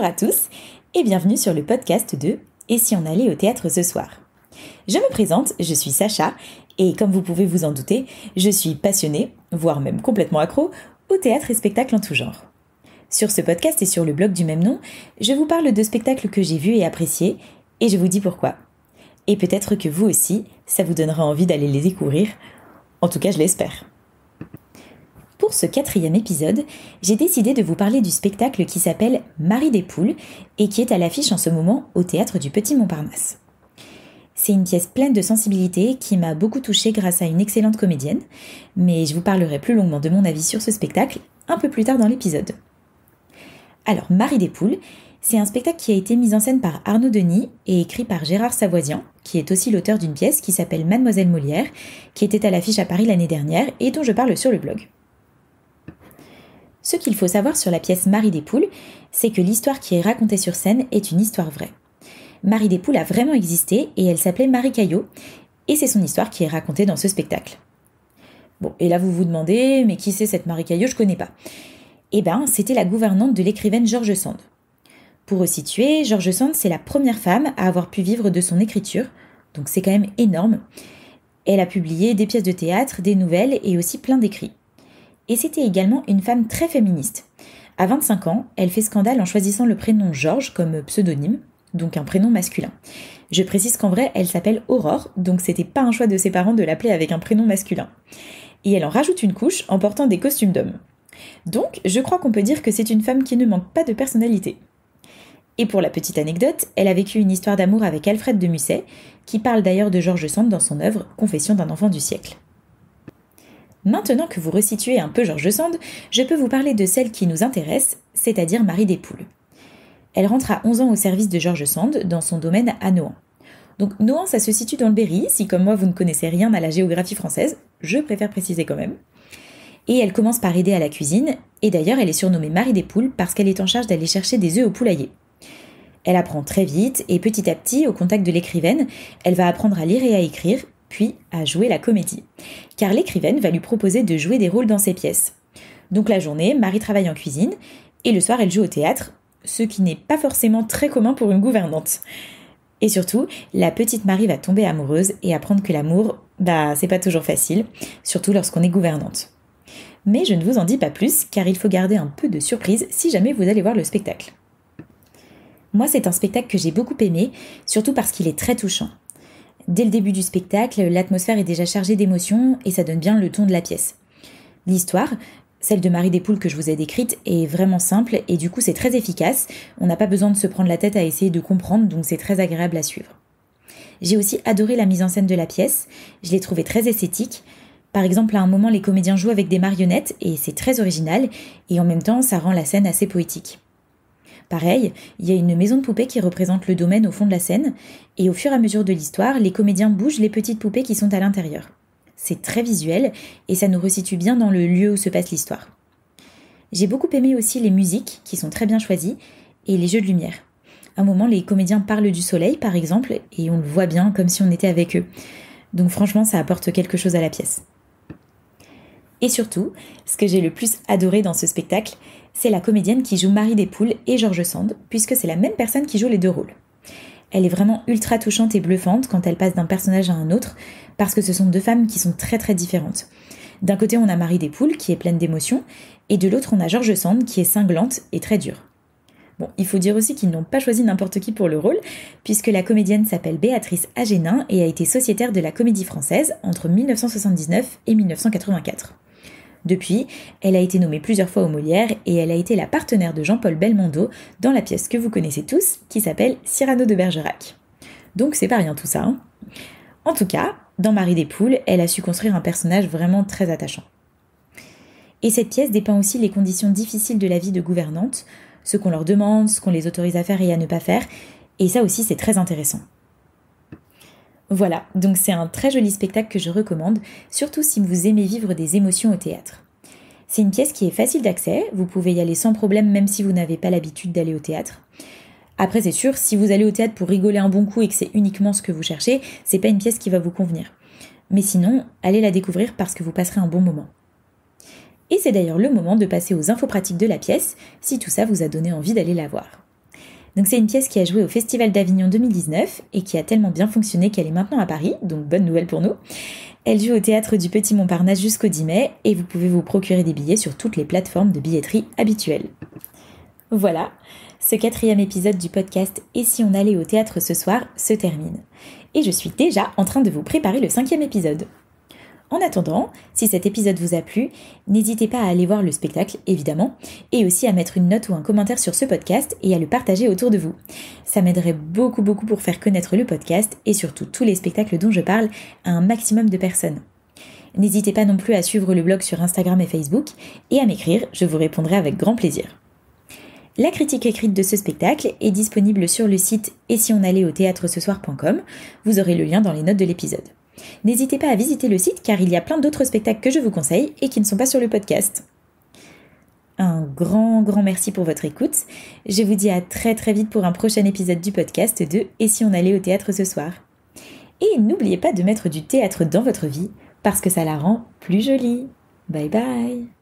Bonjour à tous et bienvenue sur le podcast de « Et si on allait au théâtre ce soir ?» Je me présente, je suis Sacha et comme vous pouvez vous en douter, je suis passionnée, voire même complètement accro, au théâtre et spectacles en tout genre. Sur ce podcast et sur le blog du même nom, je vous parle de spectacles que j'ai vus et appréciés et je vous dis pourquoi. Et peut-être que vous aussi, ça vous donnera envie d'aller les découvrir. En tout cas, je l'espère. Pour ce 4e épisode, j'ai décidé de vous parler du spectacle qui s'appelle Marie des Poules et qui est à l'affiche en ce moment au Théâtre du Petit Montparnasse. C'est une pièce pleine de sensibilité qui m'a beaucoup touchée grâce à une excellente comédienne, mais je vous parlerai plus longuement de mon avis sur ce spectacle un peu plus tard dans l'épisode. Alors, Marie des Poules, c'est un spectacle qui a été mis en scène par Arnaud Denis et écrit par Gérard Savoisian, qui est aussi l'auteur d'une pièce qui s'appelle Mademoiselle Molière, qui était à l'affiche à Paris l'année dernière et dont je parle sur le blog. Ce qu'il faut savoir sur la pièce Marie des Poules, c'est que l'histoire qui est racontée sur scène est une histoire vraie. Marie des Poules a vraiment existé et elle s'appelait Marie Caillot, et c'est son histoire qui est racontée dans ce spectacle. Bon, et là vous vous demandez, mais qui c'est cette Marie Caillot, je connais pas. Eh ben, c'était la gouvernante de l'écrivaine George Sand. Pour resituer, George Sand, c'est la première femme à avoir pu vivre de son écriture, donc c'est quand même énorme. Elle a publié des pièces de théâtre, des nouvelles et aussi plein d'écrits. Et c'était également une femme très féministe. À 25 ans, elle fait scandale en choisissant le prénom Georges comme pseudonyme, donc un prénom masculin. Je précise qu'en vrai, elle s'appelle Aurore, donc c'était pas un choix de ses parents de l'appeler avec un prénom masculin. Et elle en rajoute une couche en portant des costumes d'hommes. Donc, je crois qu'on peut dire que c'est une femme qui ne manque pas de personnalité. Et pour la petite anecdote, elle a vécu une histoire d'amour avec Alfred de Musset, qui parle d'ailleurs de George Sand dans son œuvre Confession d'un enfant du siècle. Maintenant que vous resituez un peu George Sand, je peux vous parler de celle qui nous intéresse, c'est-à-dire Marie des Poules. Elle rentre à 11 ans au service de George Sand dans son domaine à Nohant. Donc Nohant, ça se situe dans le Berry, si comme moi vous ne connaissez rien à la géographie française, je préfère préciser quand même. Et elle commence par aider à la cuisine, et d'ailleurs elle est surnommée Marie des Poules parce qu'elle est en charge d'aller chercher des œufs au poulailler. Elle apprend très vite, et petit à petit, au contact de l'écrivaine, elle va apprendre à lire et à écrire, puis à jouer la comédie. Car l'écrivaine va lui proposer de jouer des rôles dans ses pièces. Donc la journée, Marie travaille en cuisine, et le soir elle joue au théâtre, ce qui n'est pas forcément très commun pour une gouvernante. Et surtout, la petite Marie va tomber amoureuse et apprendre que l'amour, c'est pas toujours facile, surtout lorsqu'on est gouvernante. Mais je ne vous en dis pas plus, car il faut garder un peu de surprise si jamais vous allez voir le spectacle. Moi, c'est un spectacle que j'ai beaucoup aimé, surtout parce qu'il est très touchant. Dès le début du spectacle, l'atmosphère est déjà chargée d'émotions et ça donne bien le ton de la pièce. L'histoire, celle de Marie des Poules que je vous ai décrite, est vraiment simple et du coup c'est très efficace. On n'a pas besoin de se prendre la tête à essayer de comprendre, donc c'est très agréable à suivre. J'ai aussi adoré la mise en scène de la pièce, je l'ai trouvée très esthétique. Par exemple, à un moment, les comédiens jouent avec des marionnettes et c'est très original et en même temps, ça rend la scène assez poétique. Pareil, il y a une maison de poupées qui représente le domaine au fond de la scène, et au fur et à mesure de l'histoire, les comédiens bougent les petites poupées qui sont à l'intérieur. C'est très visuel, et ça nous resitue bien dans le lieu où se passe l'histoire. J'ai beaucoup aimé aussi les musiques, qui sont très bien choisies, et les jeux de lumière. À un moment, les comédiens parlent du soleil, par exemple, et on le voit bien comme si on était avec eux. Donc franchement, ça apporte quelque chose à la pièce. Et surtout, ce que j'ai le plus adoré dans ce spectacle, c'est la comédienne qui joue Marie des Poules et George Sand, puisque c'est la même personne qui joue les deux rôles. Elle est vraiment ultra touchante et bluffante quand elle passe d'un personnage à un autre, parce que ce sont deux femmes qui sont très très différentes. D'un côté, on a Marie des Poules, qui est pleine d'émotions, et de l'autre, on a George Sand, qui est cinglante et très dure. Bon, il faut dire aussi qu'ils n'ont pas choisi n'importe qui pour le rôle, puisque la comédienne s'appelle Béatrice Agénin et a été sociétaire de la Comédie Française entre 1979 et 1984. Depuis, elle a été nommée plusieurs fois aux Molières et elle a été la partenaire de Jean-Paul Belmondo dans la pièce que vous connaissez tous, qui s'appelle Cyrano de Bergerac. Donc c'est pas rien tout ça, hein. En tout cas, dans Marie des Poules, elle a su construire un personnage vraiment très attachant. Et cette pièce dépeint aussi les conditions difficiles de la vie de gouvernante, ce qu'on leur demande, ce qu'on les autorise à faire et à ne pas faire, et ça aussi c'est très intéressant. Voilà, donc c'est un très joli spectacle que je recommande, surtout si vous aimez vivre des émotions au théâtre. C'est une pièce qui est facile d'accès, vous pouvez y aller sans problème même si vous n'avez pas l'habitude d'aller au théâtre. Après c'est sûr, si vous allez au théâtre pour rigoler un bon coup et que c'est uniquement ce que vous cherchez, c'est pas une pièce qui va vous convenir. Mais sinon, allez la découvrir parce que vous passerez un bon moment. Et c'est d'ailleurs le moment de passer aux infos pratiques de la pièce, si tout ça vous a donné envie d'aller la voir. Donc c'est une pièce qui a joué au Festival d'Avignon 2019 et qui a tellement bien fonctionné qu'elle est maintenant à Paris, donc bonne nouvelle pour nous. Elle joue au théâtre du Petit Montparnasse jusqu'au 10 mai et vous pouvez vous procurer des billets sur toutes les plateformes de billetterie habituelles. Voilà, ce 4e épisode du podcast « Et si on allait au théâtre ce soir ?» se termine. Et je suis déjà en train de vous préparer le 5e épisode. En attendant, si cet épisode vous a plu, n'hésitez pas à aller voir le spectacle, évidemment, et aussi à mettre une note ou un commentaire sur ce podcast et à le partager autour de vous. Ça m'aiderait beaucoup pour faire connaître le podcast et surtout tous les spectacles dont je parle à un maximum de personnes. N'hésitez pas non plus à suivre le blog sur Instagram et Facebook et à m'écrire, je vous répondrai avec grand plaisir. La critique écrite de ce spectacle est disponible sur le site etsionallaitthéâtrecesoir.com, vous aurez le lien dans les notes de l'épisode. N'hésitez pas à visiter le site car il y a plein d'autres spectacles que je vous conseille et qui ne sont pas sur le podcast. Un grand merci pour votre écoute. Je vous dis à très vite pour un prochain épisode du podcast de « Et si on allait au théâtre ce soir ?» Et n'oubliez pas de mettre du théâtre dans votre vie parce que ça la rend plus jolie. Bye bye.